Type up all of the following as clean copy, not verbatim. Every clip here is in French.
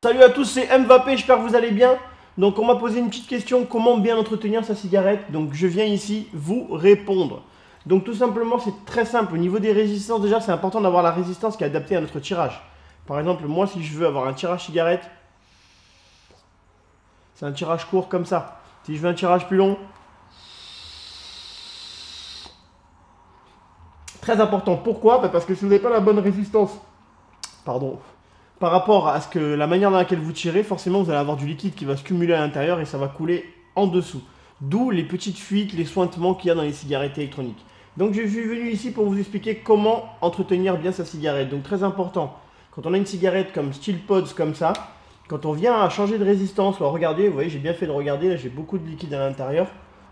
Salut à tous, c'est Mbappé, j'espère que vous allez bien. Donc on m'a posé une petite question, comment bien entretenir sa cigarette? Donc je viens ici vous répondre. Donc tout simplement c'est très simple, au niveau des résistances déjà c'est important d'avoir la résistance qui est adaptée à notre tirage. Par exemple moi si je veux avoir un tirage cigarette, c'est un tirage court comme ça. Si je veux un tirage plus long, très important. Pourquoi? Parce que si vous n'avez pas la bonne résistance, pardon, par rapport à la manière dans laquelle vous tirez, forcément vous allez avoir du liquide qui va se cumuler à l'intérieur et ça va couler en dessous. D'où les petites fuites, les sointements qu'il y a dans les cigarettes électroniques. Donc je suis venu ici pour vous expliquer comment entretenir bien sa cigarette. Donc très important, quand on a une cigarette comme Steel Pods comme ça, quand on vient à changer de résistance, regardez, vous voyez j'ai bien fait de regarder, là j'ai beaucoup de liquide à l'intérieur.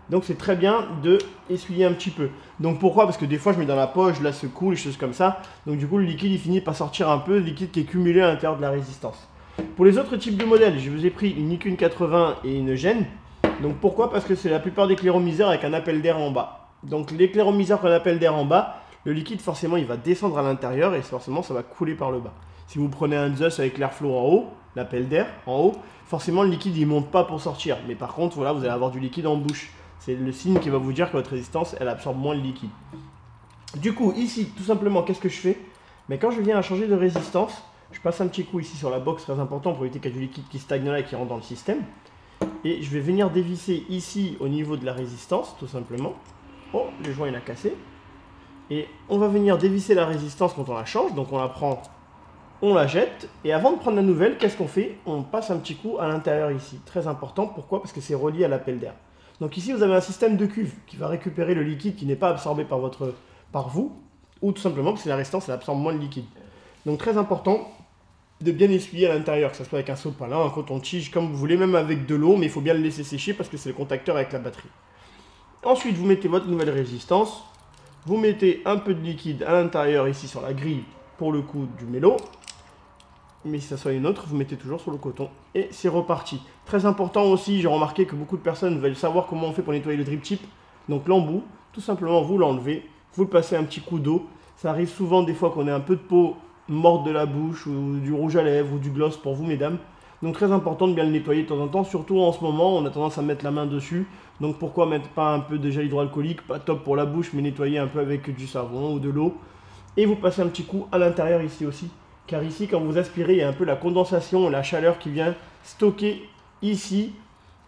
Donc c'est très bien de essuyer un petit peu. Donc pourquoi? Parce que des fois je mets dans la poche, je la secoue, les choses comme ça. Donc du coup le liquide il finit par sortir un peu, le liquide qui est cumulé à l'intérieur de la résistance. Pour les autres types de modèles, je vous ai pris une Nikon 80 et une Gen. Donc pourquoi? Parce que c'est la plupart des clairomiseurs avec un appel d'air en bas. Donc les clairomiseurs qu'on appelle d'air en bas, le liquide forcément il va descendre à l'intérieur et forcément ça va couler par le bas. Si vous prenez un Zeus avec l'airflow en haut, l'appel d'air en haut, forcément le liquide il monte pas pour sortir. Mais par contre voilà, vous allez avoir du liquide en bouche. C'est le signe qui va vous dire que votre résistance, elle absorbe moins le liquide. Du coup, ici, tout simplement, qu'est-ce que je fais? Mais quand je viens à changer de résistance, je passe un petit coup ici sur la box, très important pour éviter qu'il y ait du liquide qui stagne là et qui rentre dans le système. Et je vais venir dévisser ici au niveau de la résistance, tout simplement. Oh, le joint il a cassé. Et on va venir dévisser la résistance quand on la change. Donc on la prend, on la jette. Et avant de prendre la nouvelle, qu'est-ce qu'on fait? On passe un petit coup à l'intérieur ici. Très important, pourquoi? Parce que c'est relié à l'appel d'air. Donc ici, vous avez un système de cuve qui va récupérer le liquide qui n'est pas absorbé par vous, ou tout simplement parce que la résistance, elle absorbe moins de liquide. Donc très important de bien essuyer à l'intérieur, que ce soit avec un sopalin, un coton-tige, comme vous voulez, même avec de l'eau, mais il faut bien le laisser sécher parce que c'est le contacteur avec la batterie. Ensuite, vous mettez votre nouvelle résistance, vous mettez un peu de liquide à l'intérieur ici sur la grille pour le coup du mélo. Mais si ça soit une autre, vous mettez toujours sur le coton et c'est reparti. Très important aussi, j'ai remarqué que beaucoup de personnes veulent savoir comment on fait pour nettoyer le drip tip. Donc l'embout, tout simplement vous l'enlevez, vous le passez un petit coup d'eau. Ça arrive souvent des fois qu'on ait un peu de peau morte de la bouche ou du rouge à lèvres ou du gloss pour vous mesdames. Donc très important de bien le nettoyer de temps en temps, surtout en ce moment on a tendance à mettre la main dessus. Donc pourquoi mettre pas un peu de gel hydroalcoolique, pas top pour la bouche mais nettoyer un peu avec du savon ou de l'eau. Et vous passez un petit coup à l'intérieur ici aussi. Car ici, quand vous aspirez, il y a un peu la condensation, la chaleur qui vient stocker ici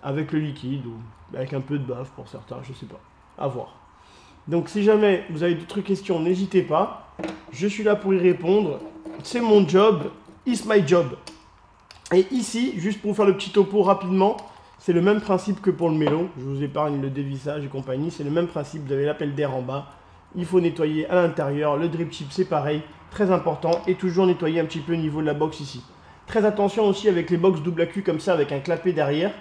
avec le liquide ou avec un peu de bave pour certains, je sais pas, à voir. Donc si jamais vous avez d'autres questions, n'hésitez pas, je suis là pour y répondre, c'est mon job, it's my job. Et ici, juste pour vous faire le petit topo rapidement, c'est le même principe que pour le mélo, je vous épargne le dévissage et compagnie, c'est le même principe, vous avez l'appel d'air en bas, il faut nettoyer à l'intérieur, le drip tip c'est pareil, très important, et toujours nettoyer un petit peu au niveau de la box ici. Très attention aussi avec les box double accu comme ça avec un clapet derrière.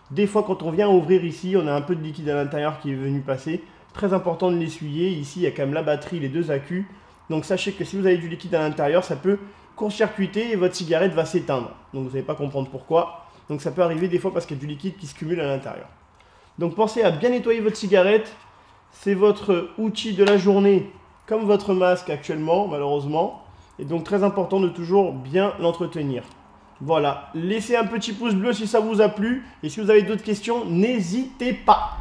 Des fois quand on vient ouvrir ici, on a un peu de liquide à l'intérieur qui est venu passer. Très important de l'essuyer, ici il y a quand même la batterie, les deux accus. Donc sachez que si vous avez du liquide à l'intérieur, ça peut court-circuiter et votre cigarette va s'éteindre. Donc vous n'allez pas comprendre pourquoi. Donc ça peut arriver des fois parce qu'il y a du liquide qui se cumule à l'intérieur. Donc pensez à bien nettoyer votre cigarette. C'est votre outil de la journée, comme votre masque actuellement, malheureusement. Et donc très important de toujours bien l'entretenir. Voilà, laissez un petit pouce bleu si ça vous a plu. Et si vous avez d'autres questions, n'hésitez pas.